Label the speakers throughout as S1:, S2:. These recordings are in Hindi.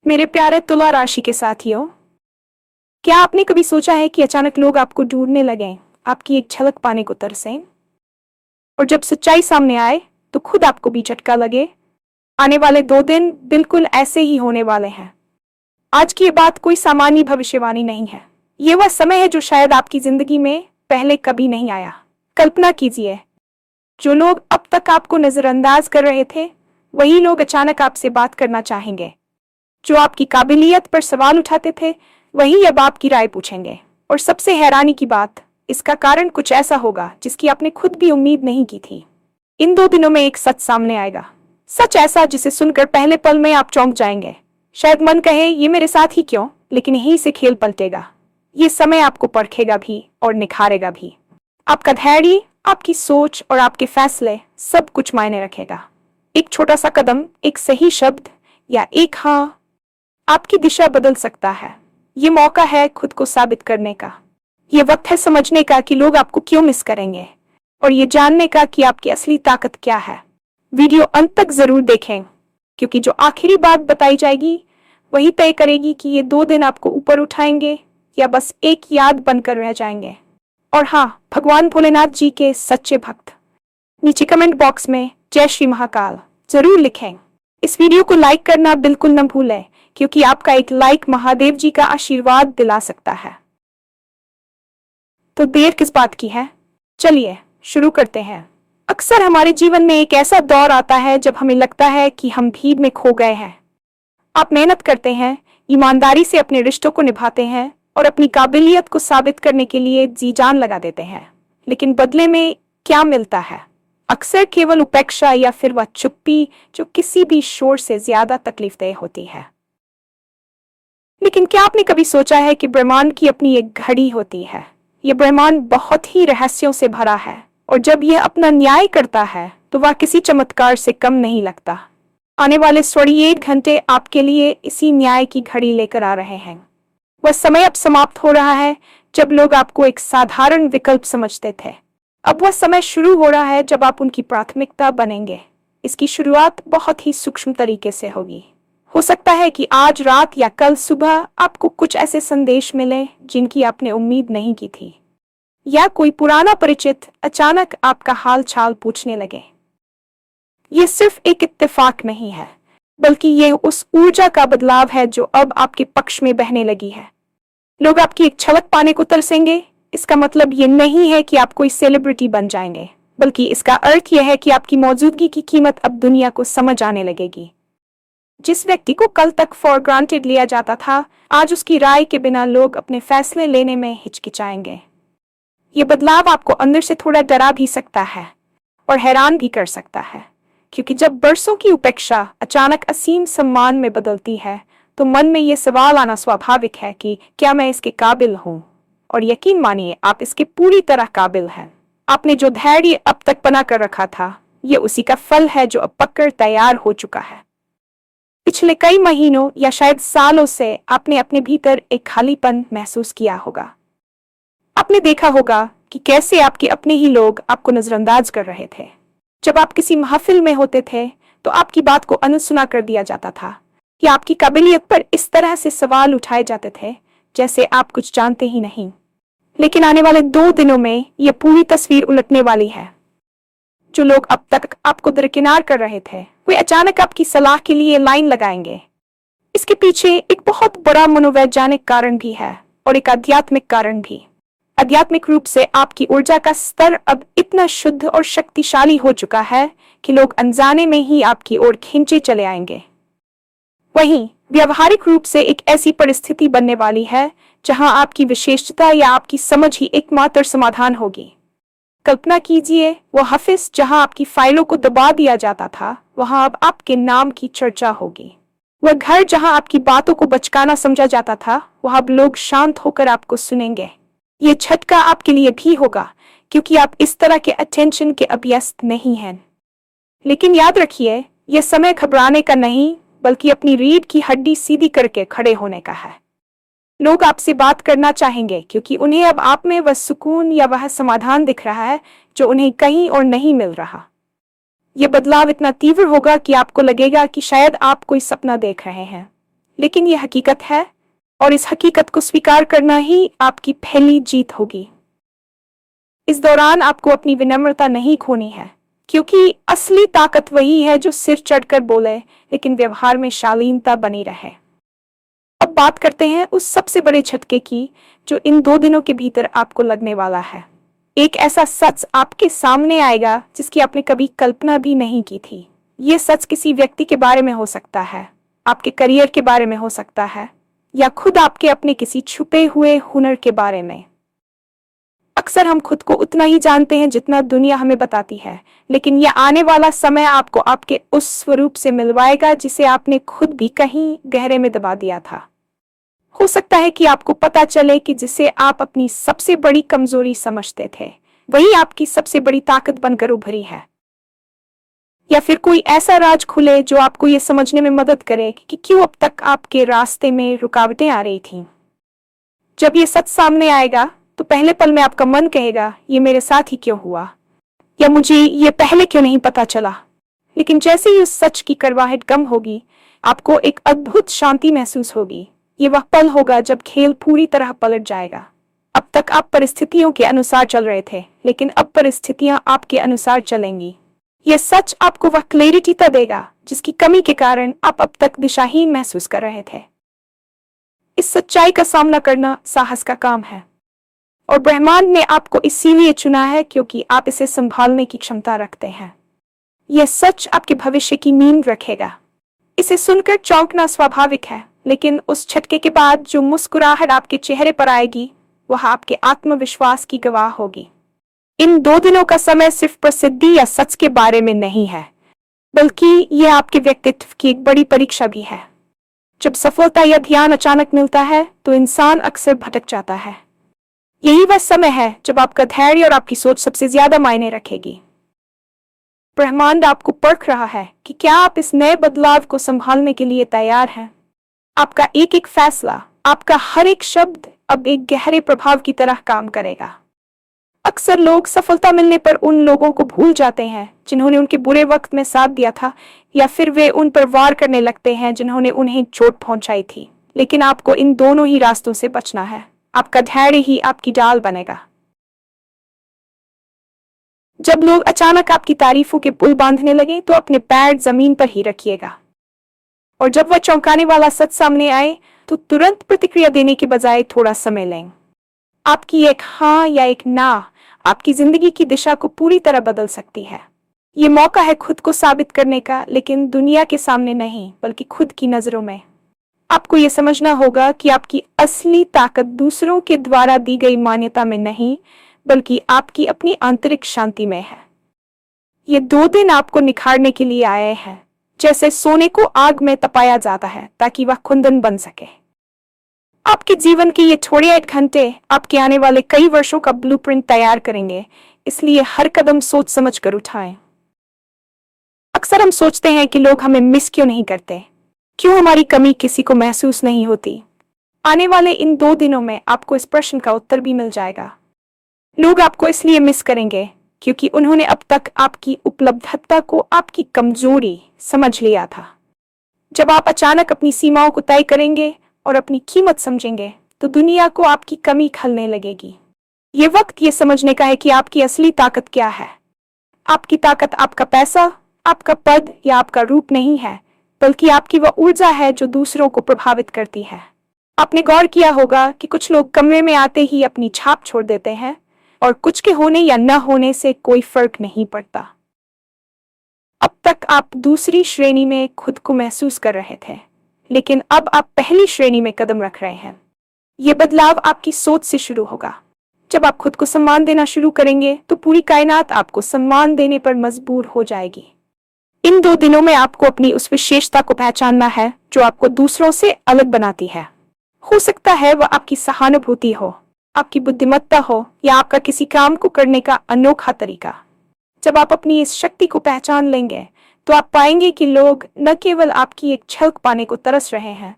S1: मेरे प्यारे तुला राशि के साथियों, क्या आपने कभी सोचा है कि अचानक लोग आपको ढूंढने लगे, आपकी एक झलक पाने को तरसें, और जब सच्चाई सामने आए तो खुद आपको भी झटका लगे। आने वाले 2 दिन बिल्कुल ऐसे ही होने वाले हैं। आज की ये बात कोई सामान्य भविष्यवाणी नहीं है। ये वह समय है जो शायद आपकी जिंदगी में पहले कभी नहीं आया। कल्पना कीजिए, जो लोग अब तक आपको नजरअंदाज कर रहे थे, वही लोग अचानक आपसे बात करना चाहेंगे। जो आपकी काबिलियत पर सवाल उठाते थे, वही अब आपकी राय पूछेंगे। और सबसे हैरानी की बात, इसका कारण कुछ ऐसा होगा जिसकी आपने खुद भी उम्मीद नहीं की थी। इन 2 दिनों में एक सच सामने आएगा, सच ऐसा जिसे सुनकर पहले पल में आप चौंक जाएंगे। शायद मन कहे ये मेरे साथ ही क्यों, लेकिन यहीं से खेल पलटेगा। ये समय आपको परखेगा भी और निखारेगा भी। आपका धैर्य, आपकी सोच और आपके फैसले सब कुछ मायने रखेगा। एक छोटा सा कदम, एक सही शब्द या एक हाँ, आपकी दिशा बदल सकता है। ये मौका है खुद को साबित करने का। ये वक्त है समझने का कि लोग आपको क्यों मिस करेंगे, और ये जानने का कि आपकी असली ताकत क्या है। वीडियो अंत तक जरूर देखें, क्योंकि जो आखिरी बात बताई जाएगी वही तय करेगी कि ये 2 दिन आपको ऊपर उठाएंगे या बस एक याद बनकर रह जाएंगे। और हाँ, भगवान भोलेनाथ जी के सच्चे भक्त नीचे कमेंट बॉक्स में जय श्री महाकाल जरूर लिखें। इस वीडियो को लाइक करना बिल्कुल न भूलें, क्योंकि आपका एक लाइक महादेव जी का आशीर्वाद दिला सकता है। तो देर किस बात की है, चलिए शुरू करते हैं। अक्सर हमारे जीवन में एक ऐसा दौर आता है जब हमें लगता है कि हम भीड़ में खो गए हैं। आप मेहनत करते हैं, ईमानदारी से अपने रिश्तों को निभाते हैं और अपनी काबिलियत को साबित करने के लिए जी जान लगा देते हैं, लेकिन बदले में क्या मिलता है? अक्सर केवल उपेक्षा या फिर वह चुप्पी जो किसी भी शोर से ज्यादा तकलीफदेह होती है। लेकिन क्या आपने कभी सोचा है कि ब्रह्मांड की अपनी एक घड़ी होती है? यह ब्रह्मांड बहुत ही रहस्यों से भरा है, और जब यह अपना न्याय करता है तो वह किसी चमत्कार से कम नहीं लगता। आने वाले 1 घंटे आपके लिए इसी न्याय की घड़ी लेकर आ रहे हैं। वह समय अब समाप्त हो रहा है जब लोग आपको एक साधारण विकल्प समझते थे। अब वह समय शुरू हो रहा है जब आप उनकी प्राथमिकता बनेंगे। इसकी शुरुआत बहुत ही सूक्ष्म तरीके से होगी। हो सकता है कि आज रात या कल सुबह आपको कुछ ऐसे संदेश मिले जिनकी आपने उम्मीद नहीं की थी, या कोई पुराना परिचित अचानक आपका हाल चाल पूछने लगे। ये सिर्फ एक इत्तेफाक नहीं है, बल्कि ये उस ऊर्जा का बदलाव है जो अब आपके पक्ष में बहने लगी है। लोग आपकी एक झलक पाने को तरसेंगे। इसका मतलब ये नहीं है कि आप कोई सेलिब्रिटी बन जाएंगे, बल्कि इसका अर्थ यह है कि आपकी मौजूदगी की कीमत अब दुनिया को समझ आने लगेगी। जिस व्यक्ति को कल तक फॉर ग्रांटेड लिया जाता था, आज उसकी राय के बिना लोग अपने फैसले लेने में हिचकिचाएंगे। ये बदलाव आपको अंदर से थोड़ा डरा भी सकता है और हैरान भी कर सकता है, क्योंकि जब बरसों की उपेक्षा अचानक असीम सम्मान में बदलती है तो मन में ये सवाल आना स्वाभाविक है कि क्या मैं इसके काबिल हूँ? और यकीन मानिए, आप इसके पूरी तरह काबिल हैं। आपने जो धैर्य अब तक बना कर रखा था, ये उसी का फल है जो अब पककर तैयार हो चुका है। पिछले कई महीनों या शायद सालों से आपने अपने भीतर एक खालीपन महसूस किया होगा। आपने देखा होगा कि कैसे आपके अपने ही लोग आपको नजरअंदाज कर रहे थे। जब आप किसी महफिल में होते थे तो आपकी बात को अनसुना कर दिया जाता था, या आपकी काबिलियत पर इस तरह से सवाल उठाए जाते थे जैसे आप कुछ जानते ही नहीं। लेकिन आने वाले 2 दिनों में यह पूरी तस्वीर उलटने वाली है। जो लोग अब तक आपको दरकिनार कर रहे थे, वे अचानक आपकी सलाह के लिए लाइन लगाएंगे। इसके पीछे एक बहुत बड़ा मनोवैज्ञानिक कारण भी है और एक आध्यात्मिक कारण भी। आध्यात्मिक रूप से आपकी ऊर्जा का स्तर अब इतना शुद्ध और शक्तिशाली हो चुका है कि लोग अनजाने में ही आपकी ओर खींचे चले आएंगे। वहीं व्यावहारिक रूप से एक ऐसी परिस्थिति बनने वाली है जहां आपकी विशेषता या आपकी समझ ही एकमात्र समाधान होगी। कल्पना कीजिए, वो ऑफिस जहां आपकी फाइलों को दबा दिया जाता था, वहां अब आपके नाम की चर्चा होगी। वह घर जहां आपकी बातों को बचकाना समझा जाता था, वहां अब लोग शांत होकर आपको सुनेंगे। ये झटका आपके लिए भी होगा, क्योंकि आप इस तरह के अटेंशन के अभ्यस्त नहीं हैं। लेकिन याद रखिए, यह समय घबराने का नहीं, बल्कि अपनी रीढ़ की हड्डी सीधी करके खड़े होने का है। लोग आपसे बात करना चाहेंगे क्योंकि उन्हें अब आप में वह सुकून या वह समाधान दिख रहा है जो उन्हें कहीं और नहीं मिल रहा। यह बदलाव इतना तीव्र होगा कि आपको लगेगा कि शायद आप कोई सपना देख रहे हैं, लेकिन यह हकीकत है, और इस हकीकत को स्वीकार करना ही आपकी पहली जीत होगी। इस दौरान आपको अपनी विनम्रता नहीं खोनी है, क्योंकि असली ताकत वही है जो सिर चढ़कर बोले लेकिन व्यवहार में शालीनता बनी रहे। अब बात करते हैं उस सबसे बड़े झटके की जो इन 2 दिनों के भीतर आपको लगने वाला है। एक ऐसा सच आपके सामने आएगा जिसकी आपने कभी कल्पना भी नहीं की थी। ये सच किसी व्यक्ति के बारे में हो सकता है, आपके करियर के बारे में हो सकता है, या खुद आपके अपने किसी छुपे हुए हुनर के बारे में। अक्सर हम खुद को उतना ही जानते हैं जितना दुनिया हमें बताती है, लेकिन यह आने वाला समय आपको आपके उस स्वरूप से मिलवाएगा जिसे आपने खुद भी कहीं गहरे में दबा दिया था। हो सकता है कि आपको पता चले कि जिसे आप अपनी सबसे बड़ी कमजोरी समझते थे, वही आपकी सबसे बड़ी ताकत बनकर उभरी है। या फिर कोई ऐसा राज खुले जो आपको ये समझने में मदद करे कि क्यों अब तक आपके रास्ते में रुकावटें आ रही थीं। जब ये सच सामने आएगा तो पहले पल में आपका मन कहेगा, ये मेरे साथ ही क्यों हुआ, या मुझे ये पहले क्यों नहीं पता चला। लेकिन जैसे ही उस सच की करवाहट कम होगी, आपको एक अद्भुत शांति महसूस होगी। ये वह पल होगा जब खेल पूरी तरह पलट जाएगा। अब तक आप परिस्थितियों के अनुसार चल रहे थे, लेकिन अब परिस्थितियां आपके अनुसार चलेंगी। यह सच आपको वह क्लैरिटी देगा जिसकी कमी के कारण आप अब तक दिशाहीन महसूस कर रहे थे। इस सच्चाई का सामना करना साहस का काम है, और ब्रह्मांड ने आपको इसीलिए चुना है क्योंकि आप इसे संभालने की क्षमता रखते हैं। यह सच आपके भविष्य की नींव रखेगा। इसे सुनकर चौंकना स्वाभाविक है, लेकिन उस झटके के बाद जो मुस्कुराहट आपके चेहरे पर आएगी, वह आपके आत्मविश्वास की गवाह होगी। इन 2 दिनों का समय सिर्फ प्रसिद्धि या सच के बारे में नहीं है, बल्कि यह आपके व्यक्तित्व की एक बड़ी परीक्षा भी है। जब सफलता या ध्यान अचानक मिलता है तो इंसान अक्सर भटक जाता है। यही वह समय है जब आपका धैर्य और आपकी सोच सबसे ज्यादा मायने रखेगी। ब्रह्मांड आपको परख रहा है कि क्या आप इस नए बदलाव को संभालने के लिए तैयार हैं। आपका एक एक फैसला, आपका हर एक शब्द अब एक गहरे प्रभाव की तरह काम करेगा। अक्सर लोग सफलता मिलने पर उन लोगों को भूल जाते हैं जिन्होंने उनके बुरे वक्त में साथ दिया था, या फिर वे उन पर वार करने लगते हैं जिन्होंने उन्हें चोट पहुंचाई थी। लेकिन आपको इन दोनों ही रास्तों से बचना है। आपका धैर्य ही आपकी ढाल बनेगा। जब लोग अचानक आपकी तारीफों के पुल बांधने लगे तो अपने पैर जमीन पर ही रखिएगा, और जब वह चौंकाने वाला सच सामने आए तो तुरंत प्रतिक्रिया देने के बजाय थोड़ा समय लें। आपकी एक हाँ या एक ना आपकी जिंदगी की दिशा को पूरी तरह बदल सकती है। ये मौका है खुद को साबित करने का, लेकिन दुनिया के सामने नहीं, बल्कि खुद की नजरों में। आपको ये समझना होगा कि आपकी असली ताकत दूसरों के द्वारा दी गई मान्यता में नहीं, बल्कि आपकी अपनी आंतरिक शांति में है। ये 2 दिन आपको निखारने के लिए आए हैं, जैसे सोने को आग में तपाया जाता है ताकि वह कुंदन बन सके। आपके जीवन के ये थोड़े 8 घंटे आपके आने वाले कई वर्षों का ब्लूप्रिंट तैयार करेंगे, इसलिए हर कदम सोच समझ कर उठाएं। अक्सर हम सोचते हैं कि लोग हमें मिस क्यों नहीं करते, क्यों हमारी कमी किसी को महसूस नहीं होती। आने वाले इन 2 दिनों में आपको इस प्रश्न का उत्तर भी मिल जाएगा। लोग आपको इसलिए मिस करेंगे क्योंकि उन्होंने अब तक आपकी उपलब्धता को आपकी कमजोरी समझ लिया था। जब आप अचानक अपनी सीमाओं को तय करेंगे और अपनी कीमत समझेंगे तो दुनिया को आपकी कमी खलने लगेगी। ये वक्त ये समझने का है कि आपकी असली ताकत क्या है। आपकी ताकत आपका पैसा, आपका पद या आपका रूप नहीं है, बल्कि आपकी वह ऊर्जा है जो दूसरों को प्रभावित करती है। आपने गौर किया होगा कि कुछ लोग कमरे में आते ही अपनी छाप छोड़ देते हैं, और कुछ के होने या न होने से कोई फर्क नहीं पड़ता। अब तक आप दूसरी श्रेणी में खुद को महसूस कर रहे थे, लेकिन अब आप पहली श्रेणी में कदम रख रहे हैं। यह बदलाव आपकी सोच से शुरू होगा। जब आप खुद को सम्मान देना शुरू करेंगे तो पूरी कायनात आपको सम्मान देने पर मजबूर हो जाएगी। इन 2 दिनों में आपको अपनी उस विशेषता को पहचानना है जो आपको दूसरों से अलग बनाती है। हो सकता है वह आपकी सहानुभूति हो, आपकी बुद्धिमत्ता हो, या आपका किसी काम को करने का अनोखा तरीका। जब आप अपनी इस शक्ति को पहचान लेंगे तो आप पाएंगे कि लोग न केवल आपकी एक झलक पाने को तरस रहे हैं,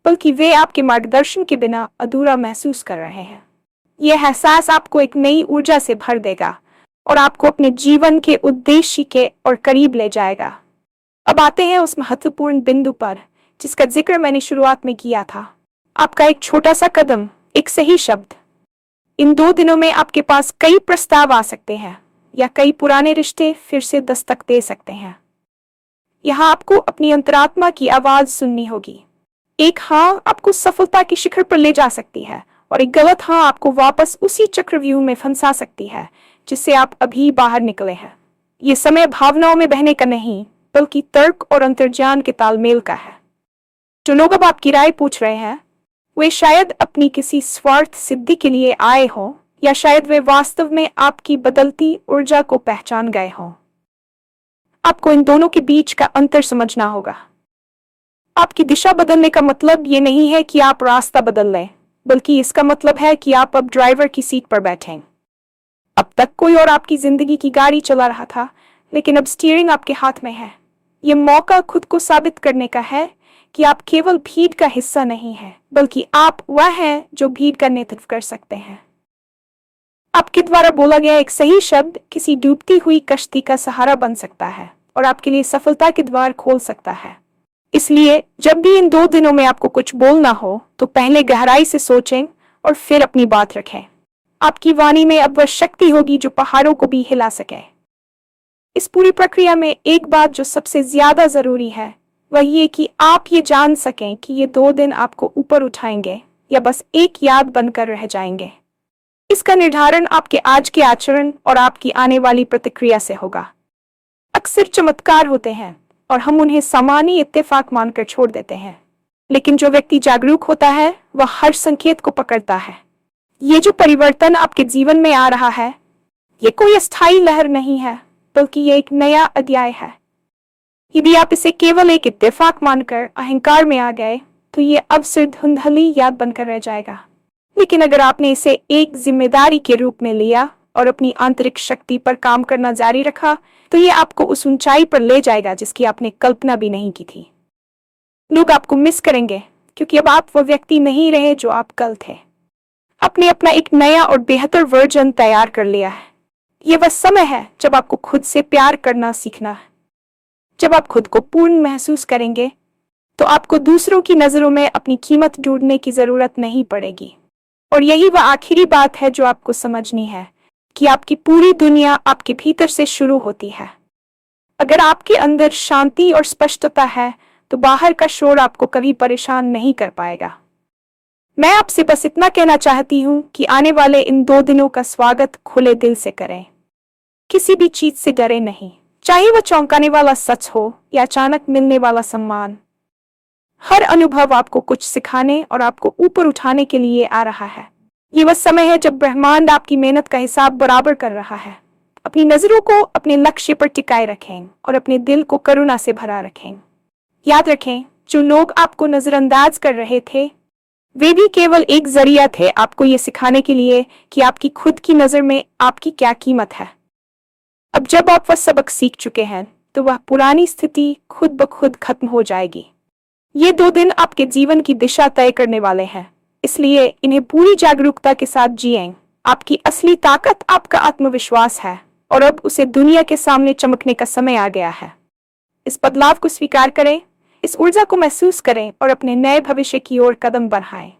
S1: बल्कि वे आपके मार्गदर्शन के बिना अधूरा महसूस कर रहे हैं। यह एहसास आपको एक नई ऊर्जा से भर देगा और आपको अपने जीवन के उद्देश्य के और करीब ले जाएगा। अब आते हैं उस महत्वपूर्ण बिंदु पर जिसका जिक्र मैंने शुरुआत में किया था। आपका एक छोटा सा कदम, एक सही शब्द। इन 2 दिनों में आपके पास कई प्रस्ताव आ सकते हैं या कई पुराने रिश्ते फिर से दस्तक दे सकते हैं। यहाँ आपको अपनी अंतरात्मा की आवाज सुननी होगी। एक हाँ आपको सफलता की शिखर पर ले जा सकती है और एक गलत हाँ आपको वापस उसी चक्रव्यूह में फंसा सकती है जिससे आप अभी बाहर निकले हैं। ये समय भावनाओं में बहने का नहीं, बल्कि तर्क और अंतर्ज्ञान के तालमेल का है। जो लोग अब आपकी राय पूछ रहे हैं, वे शायद अपनी किसी स्वार्थ सिद्धि के लिए आए हों, या शायद वे वास्तव में आपकी बदलती ऊर्जा को पहचान गए हों। आपको इन दोनों के बीच का अंतर समझना होगा। आपकी दिशा बदलने का मतलब ये नहीं है कि आप रास्ता बदल लें, बल्कि इसका मतलब है कि आप अब ड्राइवर की सीट पर बैठें। अब तक कोई और आपकी जिंदगी की गाड़ी चला रहा था, लेकिन अब स्टीयरिंग आपके हाथ में है। ये मौका खुद को साबित करने का है कि आप केवल भीड़ का हिस्सा नहीं हैं, बल्कि आप वह हैं जो भीड़ का नेतृत्व कर सकते हैं। आपके द्वारा बोला गया एक सही शब्द किसी डूबती हुई कश्ती का सहारा बन सकता है और आपके लिए सफलता के द्वार खोल सकता है। इसलिए जब भी इन 2 दिनों में आपको कुछ बोलना हो, तो पहले गहराई से सोचें और फिर अपनी बात रखें। आपकी वाणी में अब वह शक्ति होगी जो पहाड़ों को भी हिला सके। इस पूरी प्रक्रिया में एक बात जो सबसे ज्यादा जरूरी है, वह ये कि आप ये जान सकें कि ये 2 दिन आपको ऊपर उठाएंगे या बस एक याद बनकर रह जाएंगे। इसका निर्धारण आपके आज के आचरण और आपकी आने वाली प्रतिक्रिया से होगा। अक्सर चमत्कार होते हैं और हम उन्हें सामान्य इत्तेफाक मानकर छोड़ देते हैं, लेकिन जो व्यक्ति जागरूक होता है वह हर संकेत को पकड़ता है। ये जो परिवर्तन आपके जीवन में आ रहा है, ये कोई अस्थायी लहर नहीं है, बल्कि ये एक नया अध्याय है। यदि आप इसे केवल एक इत्तेफाक मानकर अहंकार में आ गए, तो ये अवसर धुंधली याद बनकर रह जाएगा। लेकिन अगर आपने इसे एक जिम्मेदारी के रूप में लिया और अपनी आंतरिक शक्ति पर काम करना जारी रखा, तो ये आपको उस ऊंचाई पर ले जाएगा जिसकी आपने कल्पना भी नहीं की थी। लोग आपको मिस करेंगे, क्योंकि अब आप वो व्यक्ति नहीं रहे जो आप कल थे। आपने अपना एक नया और बेहतर वर्जन तैयार कर लिया है। ये वह समय है जब आपको खुद से प्यार करना सीखना है। जब आप खुद को पूर्ण महसूस करेंगे, तो आपको दूसरों की नजरों में अपनी कीमत ढूंढने की जरूरत नहीं पड़ेगी। और यही वह आखिरी बात है जो आपको समझनी है, कि आपकी पूरी दुनिया आपके भीतर से शुरू होती है। अगर आपके अंदर शांति और स्पष्टता है, तो बाहर का शोर आपको कभी परेशान नहीं कर पाएगा। मैं आपसे बस इतना कहना चाहती हूँ कि आने वाले इन 2 दिनों का स्वागत खुले दिल से करें। किसी भी चीज से डरे नहीं, चाहे वह चौंकाने वाला सच हो या अचानक मिलने वाला सम्मान। हर अनुभव आपको कुछ सिखाने और आपको ऊपर उठाने के लिए आ रहा है। ये वह समय है जब ब्रह्मांड आपकी मेहनत का हिसाब बराबर कर रहा है। अपनी नजरों को अपने लक्ष्य पर टिकाए रखें और अपने दिल को करुणा से भरा रखें। याद रखें, जो लोग आपको नजरअंदाज कर रहे थे, वे भी केवल एक जरिया थे आपको ये सिखाने के लिए कि आपकी खुद की नजर में आपकी क्या कीमत है। अब जब आप वह सबक सीख चुके हैं, तो वह पुरानी स्थिति खुद ब खुद खत्म हो जाएगी। ये 2 दिन आपके जीवन की दिशा तय करने वाले हैं, इसलिए इन्हें पूरी जागरूकता के साथ जिएं। आपकी असली ताकत आपका आत्मविश्वास है, और अब उसे दुनिया के सामने चमकने का समय आ गया है। इस बदलाव को स्वीकार करें, इस ऊर्जा को महसूस करें और अपने नए भविष्य की ओर कदम बढ़ाएं।